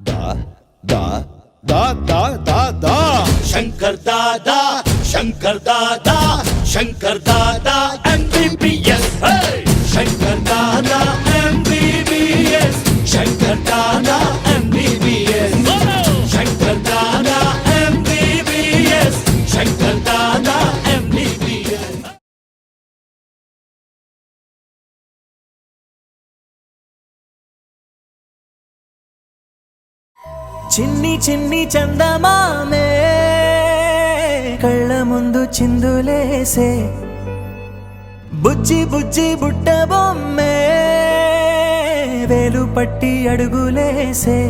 దా దా దా దా దా దా Shankar Dada Shankar Dada Shankar Dada MBBS Shankar Dada MBBS Shankar Dada MBBS Shankar Dada MBBS Shankar Dada MBBS. చిన్ని చిన్ని చందమామే కళ్ళ ముందు చిందులేసే బుజ్జి బుజ్జి బుట్ట బొమ్మే వేలు పట్టి అడుగులేసే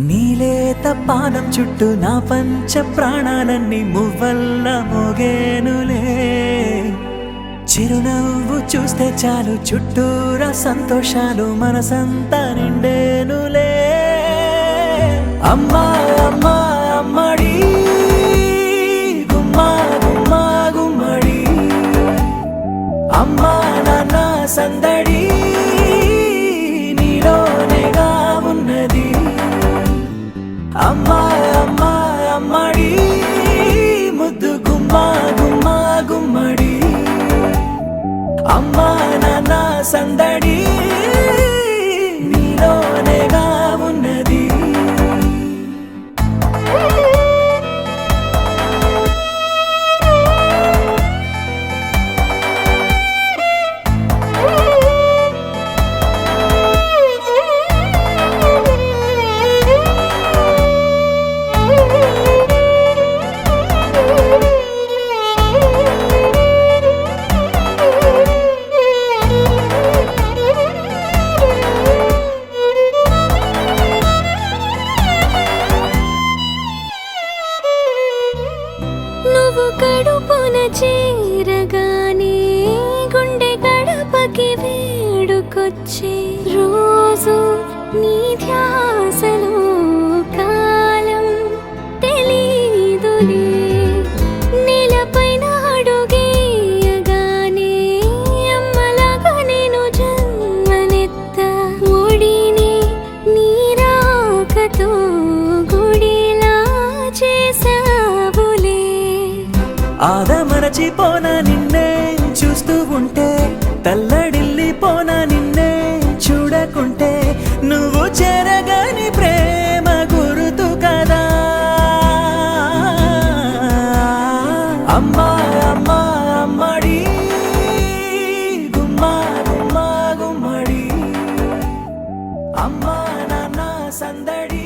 నీలేత పానం చుట్టూ నా పంచ ప్రాణాలన్నీ మువ్వల్ల మోగేనులే చిరునవ్వు చూస్తే చాలు చుట్టూరా సంతోషాలు మనసంతా నిండేనులే అమ్మా అమ్మా అమ్మడి గుమ్మా గుమ్మా గుమ్మడి అమ్మా నాన్న సందడి నీలోనేగా ఉన్నది అమ్మా అమ్మా అమ్మడి ముద్దు గుమ్మా గుమ్మా గుమ్మడి అమ్మా నాన్న సందడి నీలోనేగా ఉన్నది. నువ్వు కడుపున చేరగానే గుండె గడపకి వేడుకొచ్చే రోజు నీ ధ్యాసలో కాలం తెలీదులే నేలపైన అడుగేయగానే అమ్మలాగా నేను జన్మనెత్త ఒడిని నీ రాకతో గుడిలా చేసావులే ఆదమరచిపోన నిన్నే చూస్తూ ఉంటే తల్లడిల్లిపోన నిన్నే చూడకుంటే నువ్వు చెరగని ప్రేమ గురుతు కదా అమ్మా అమ్మా అమ్మడి గుమ్మా గుమ్మా గుమ్మడి అమ్మా నాన్న సందడి